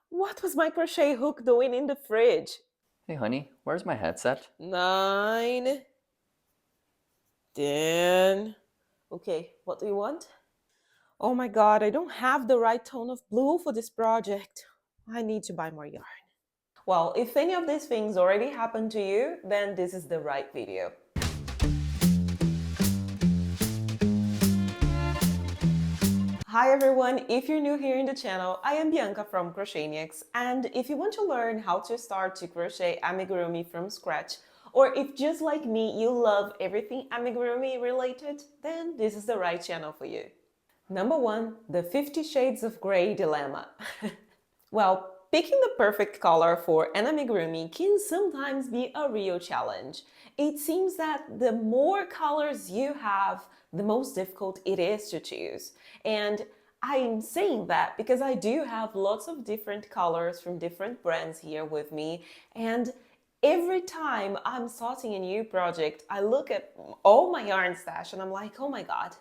What was my crochet hook doing in the fridge? Hey honey, where's my headset? 9, 10. Okay, what do you want? Oh my god, I don't have the right tone of blue for this project. I need to buy more yarn. Well, if any of these things already happened to you, then this is the right video. Hi everyone, if you're new here in the channel, I am Bianca from Crochetniaks, and if you want to learn how to start to crochet amigurumi from scratch, or if just like me you love everything amigurumi related, then this is the right channel for you. Number 1, the 50 Shades of Grey dilemma. Well, picking the perfect color for an amigurumi can sometimes be a real challenge. It seems that the more colors you have, the most difficult it is to choose. And I'm saying that because I do have lots of different colors from different brands here with me, and every time I'm starting a new project, I look at all my yarn stash and I'm like, oh my god,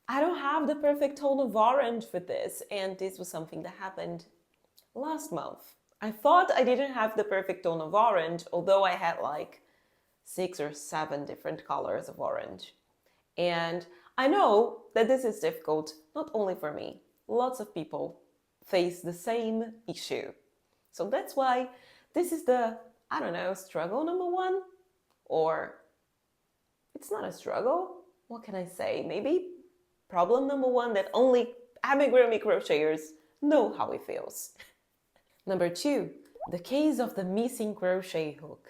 I don't have the perfect tone of orange for this. And this was something that happened last month. I thought I didn't have the perfect tone of orange, although I had like 6 or 7 different colors of orange. And I know that this is difficult, not only for me. Lots of people face the same issue. So that's why this is the, I don't know, struggle number 1? Or it's not a struggle. What can I say? Maybe problem number 1 that only amigurumi crocheters know how it feels. Number 2, the case of the missing crochet hook.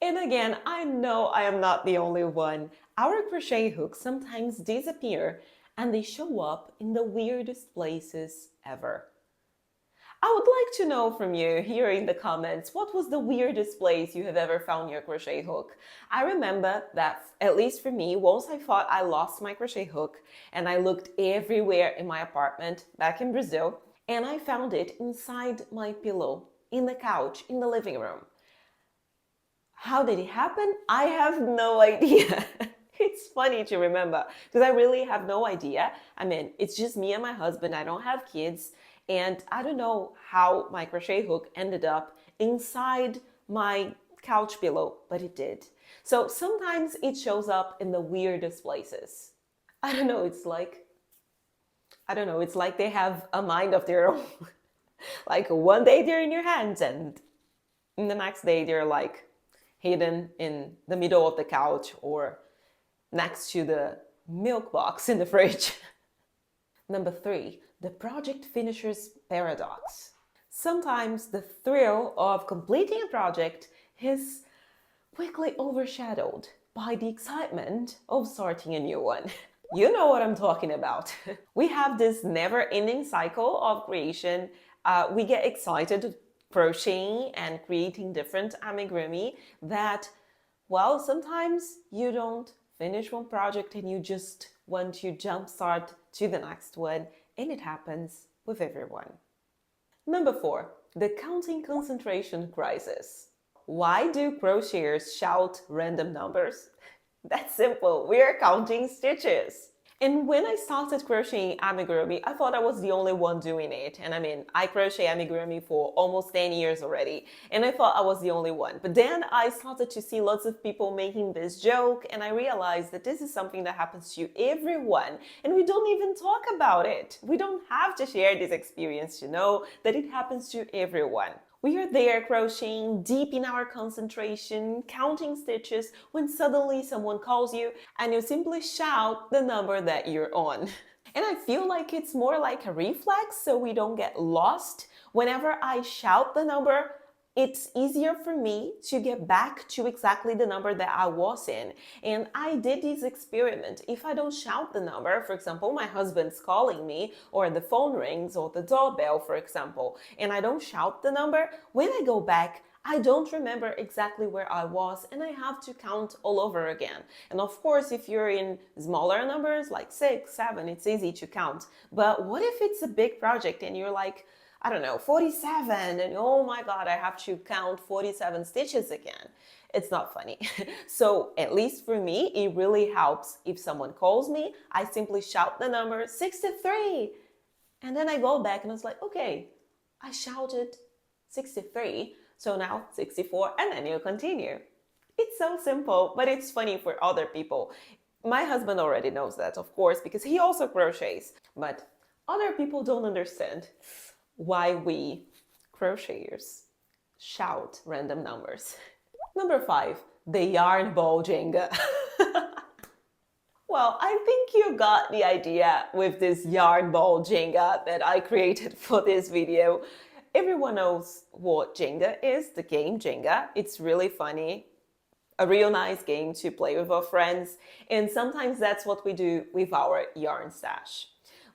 And again, I know I am not the only one. Our crochet hooks sometimes disappear and they show up in the weirdest places ever. I would like to know from you here in the comments, what was the weirdest place you have ever found your crochet hook? I remember that, at least for me, once I thought I lost my crochet hook and I looked everywhere in my apartment back in Brazil and I found it inside my pillow, in the couch, in the living room. How did it happen? I have no idea. It's funny to remember because I really have no idea. I mean, it's just me and my husband. I don't have kids. And I don't know how my crochet hook ended up inside my couch pillow, but it did. So sometimes it shows up in the weirdest places. I don't know, it's like, it's like they have a mind of their own. Like one day they're in your hands and the next day they're like hidden in the middle of the couch or next to the milk box in the fridge. Number 3, the project finisher's paradox. Sometimes the thrill of completing a project is quickly overshadowed by the excitement of starting a new one. You know what I'm talking about. We have this never-ending cycle of creation. We get excited crocheting and creating different amigurumi that, well, sometimes you don't finish one project and you just want to jumpstart to the next one, and it happens with everyone. Number 4, the counting concentration crisis. Why do crocheters shout random numbers? That's simple, we are counting stitches. And when I started crocheting amigurumi, I thought I was the only one doing it. And I mean, I crochet amigurumi for almost 10 years already, and I thought I was the only one. But then I started to see lots of people making this joke, and I realized that this is something that happens to everyone, and we don't even talk about it. We don't have to share this experience to know that it happens to everyone. We are there crocheting deep in our concentration, counting stitches, when suddenly someone calls you and you simply shout the number that you're on. And I feel like it's more like a reflex so we don't get lost. Whenever I shout the number, it's easier for me to get back to exactly the number that I was in. And I did this experiment. If I don't shout the number, for example, my husband's calling me, or the phone rings, or the doorbell, for example, and I don't shout the number, when I go back, I don't remember exactly where I was and I have to count all over again. And of course, if you're in smaller numbers like 6, 7, it's easy to count. But what if it's a big project and you're like, I don't know, 47, and oh my god, I have to count 47 stitches again. It's not funny. So at least for me, it really helps. If someone calls me, I simply shout the number 63. And then I go back and it's like, okay, I shouted 63, so now 64, and then you continue. It's so simple, but it's funny for other people. My husband already knows that, of course, because he also crochets, but other people don't understand why we crocheters shout random numbers. Number 5, the yarn ball Jenga. Well, I think you got the idea with this yarn ball Jenga that I created for this video. Everyone knows what Jenga is, the game Jenga. It's really funny, a real nice game to play with our friends, and sometimes that's what we do with our yarn stash.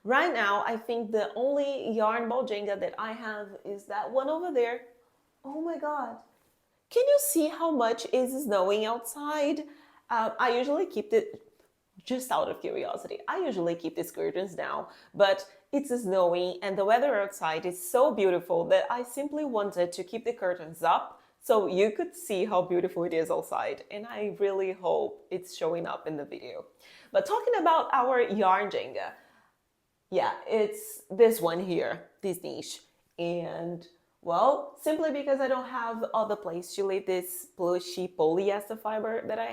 Right now, I think the only yarn ball Jenga that I have is that one over there. Oh my god. Can you see how much is snowing outside? I usually keep it, just out of curiosity, I usually keep these curtains down, but it's snowing and the weather outside is so beautiful that I simply wanted to keep the curtains up so you could see how beautiful it is outside, and I really hope it's showing up in the video. But talking about our yarn Jenga, yeah, it's this one here, this niche, and well, simply because I don't have other place to leave this plushy polyester fiber that I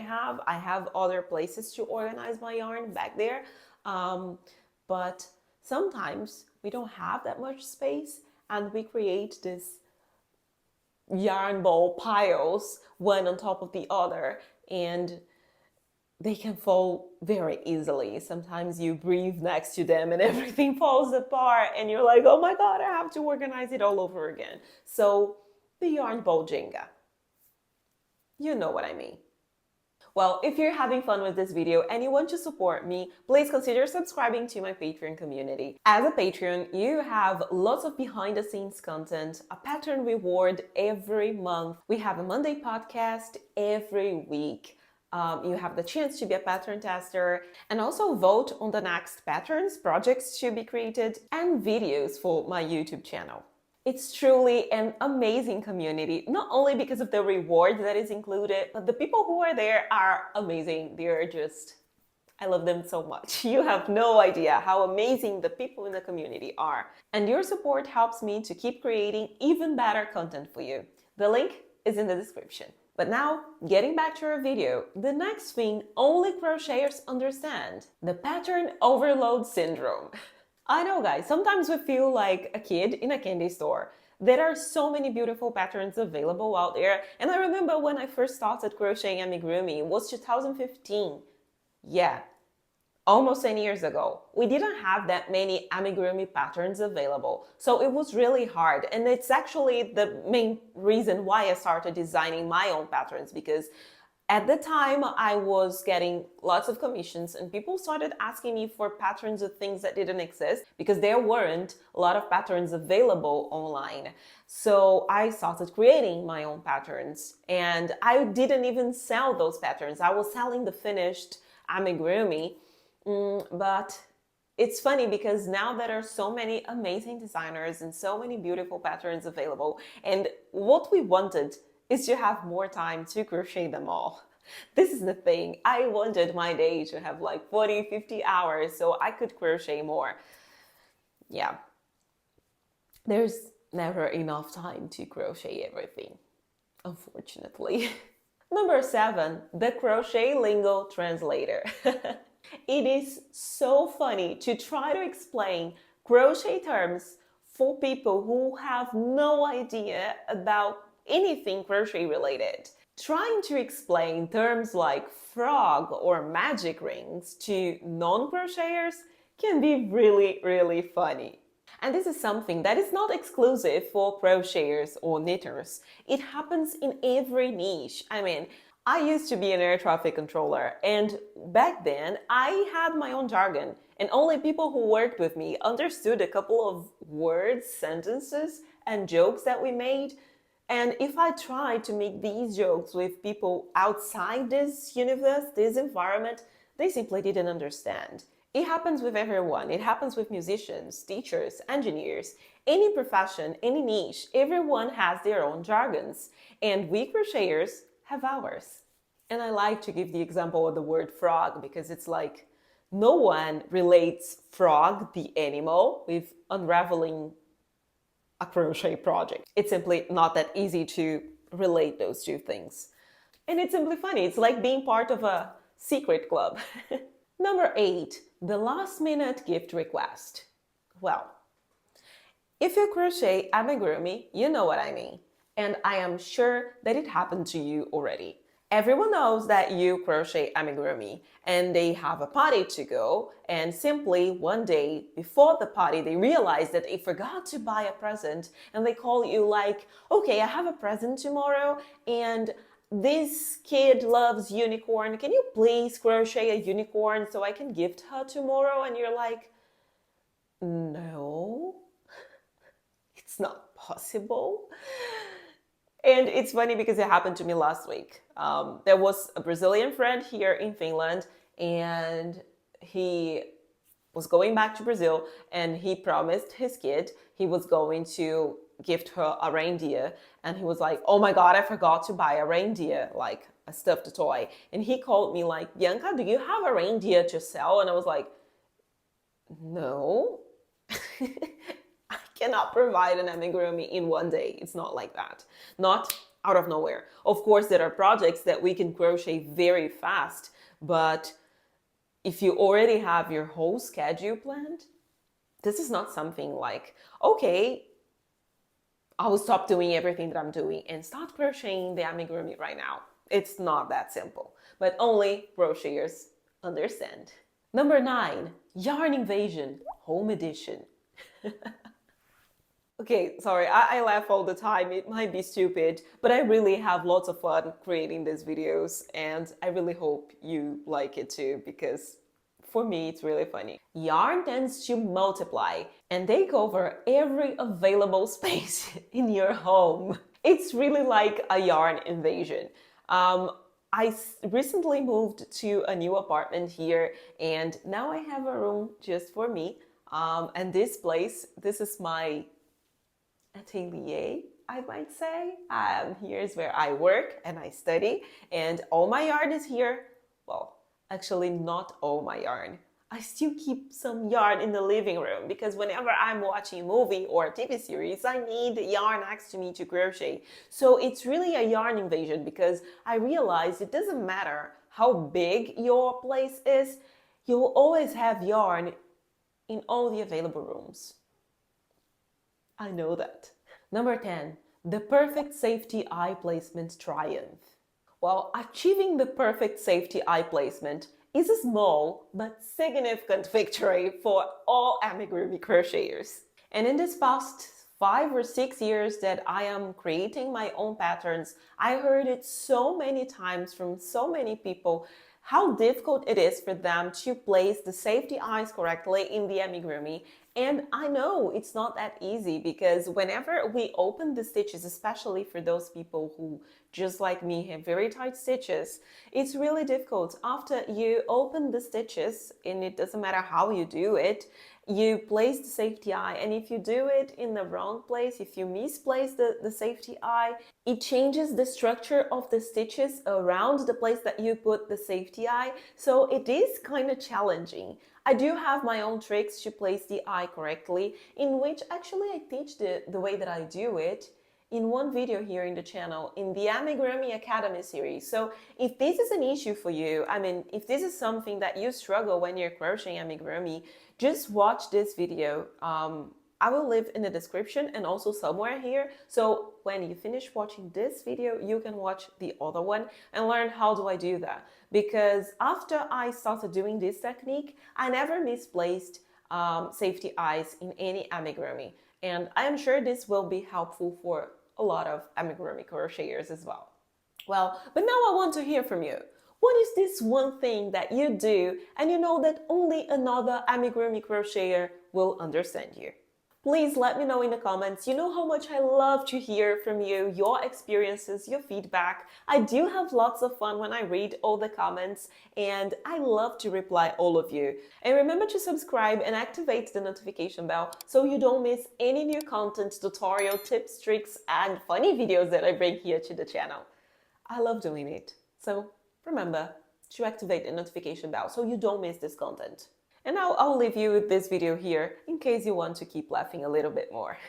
have other places to organize my yarn back there, but sometimes we don't have that much space and we create this yarn ball piles, one on top of the other, and they can fall very easily. Sometimes you breathe next to them and everything falls apart and you're like, oh my god, I have to organize it all over again. So the yarn ball Jenga, you know what I mean. Well, if you're having fun with this video and you want to support me, please consider subscribing to my Patreon community. As a Patreon, you have lots of behind the scenes content, a pattern reward every month. We have a Monday podcast every week. You have the chance to be a pattern tester and also vote on the next patterns, projects to be created, and videos for my YouTube channel. It's truly an amazing community, not only because of the reward that is included, but the people who are there are amazing. They're just, I love them so much. You have no idea how amazing the people in the community are. And your support helps me to keep creating even better content for you. The link is in the description. But now, getting back to our video, the next thing only crocheters understand, the pattern overload syndrome. I know guys, sometimes we feel like a kid in a candy store. There are so many beautiful patterns available out there, and I remember when I first started crocheting amigurumi, it was 2015. Yeah, almost 10 years ago. We didn't have that many amigurumi patterns available, so it was really hard, and it's actually the main reason why I started designing my own patterns, because at the time I was getting lots of commissions and people started asking me for patterns of things that didn't exist because there weren't a lot of patterns available online. So I started creating my own patterns, and I didn't even sell those patterns. I was selling the finished amigurumi. But it's funny because now there are so many amazing designers and so many beautiful patterns available, and what we wanted is to have more time to crochet them all. This is the thing. I wanted my day to have like 40, 50 hours so I could crochet more. Yeah, there's never enough time to crochet everything, unfortunately. Number 7, the Crochet Lingo Translator. It is so funny to try to explain crochet terms for people who have no idea about anything crochet related. Trying to explain terms like frog or magic rings to non-crocheters can be really, really funny. And this is something that is not exclusive for crocheters or knitters. It happens in every niche. I mean, I used to be an air traffic controller, and back then I had my own jargon, and only people who worked with me understood a couple of words, sentences, and jokes that we made. And if I tried to make these jokes with people outside this universe, this environment, they simply didn't understand. It happens with everyone. It happens with musicians, teachers, engineers, any profession, any niche. Everyone has their own jargons, and we crocheters have ours. And I like to give the example of the word frog because it's like no one relates frog, the animal, with unraveling a crochet project. It's simply not that easy to relate those two things. And it's simply funny. It's like being part of a secret club. Number 8, the last minute gift request. Well, if you crochet amigurumi, you know what I mean. And I am sure that it happened to you already. Everyone knows that you crochet amigurumi and they have a party to go, and simply one day before the party they realize that they forgot to buy a present, and they call you like, okay, I have a present tomorrow and this kid loves unicorn. Can you please crochet a unicorn so I can gift her tomorrow? And you're like, no, it's not possible. And it's funny because it happened to me last week. There was a Brazilian friend here in Finland, and he was going back to Brazil, and he promised his kid he was going to gift her a reindeer. And he was like, oh my God, I forgot to buy a reindeer, like a stuffed toy. And he called me like, Bianca, do you have a reindeer to sell? And I was like, no. I cannot provide an amigurumi in one day. It's not like that. Not out of nowhere. Of course, there are projects that we can crochet very fast, but if you already have your whole schedule planned, this is not something like, okay, I will stop doing everything that I'm doing and start crocheting the amigurumi right now. It's not that simple, but only crocheters understand. Number 9, Yarn Invasion, Home Edition. Okay, sorry, I laugh all the time. It might be stupid, but I really have lots of fun creating these videos, and I really hope you like it too, because for me, it's really funny. Yarn tends to multiply and take over every available space in your home. It's really like a yarn invasion. I recently moved to a new apartment here, and now I have a room just for me. And this place, this is my atelier, I might say. Here's where I work and I study, and all my yarn is here. Well, actually not all my yarn. I still keep some yarn in the living room because whenever I'm watching a movie or a TV series, I need yarn next to me to crochet. So it's really a yarn invasion because I realized it doesn't matter how big your place is, you'll always have yarn in all the available rooms. I know that. Number 10, the perfect safety eye placement triumph. Well, achieving the perfect safety eye placement is a small but significant victory for all amigurumi crocheters. And in this past 5 or 6 years that I am creating my own patterns, I heard it so many times from so many people how difficult it is for them to place the safety eyes correctly in the amigurumi. And I know it's not that easy because whenever we open the stitches, especially for those people who, just like me, have very tight stitches, it's really difficult. After you open the stitches, and it doesn't matter how you do it, you place the safety eye, and if you do it in the wrong place, if you misplace the safety eye, it changes the structure of the stitches around the place that you put the safety eye, so it is kind of challenging. I do have my own tricks to place the eye correctly, in which actually I teach the way that I do it in one video here in the channel in the Amigurumi Academy series. So if this is an issue for you, I mean, if this is something that you struggle when you're crocheting amigurumi, just watch this video. I will leave in the description and also somewhere here. So when you finish watching this video, you can watch the other one and learn how do I do that. Because after I started doing this technique, I never misplaced safety eyes in any amigurumi. And I am sure this will be helpful for a lot of amigurumi crocheters as well. Well, but now I want to hear from you. What is this one thing that you do and you know that only another amigurumi crocheter will understand you? Please let me know in the comments. You know how much I love to hear from you, your experiences, your feedback. I do have lots of fun when I read all the comments, and I love to reply all of you. And remember to subscribe and activate the notification bell so you don't miss any new content, tutorial, tips, tricks, and funny videos that I bring here to the channel. I love doing it. So remember to activate the notification bell so you don't miss this content. And now I'll leave you with this video here in case you want to keep laughing a little bit more.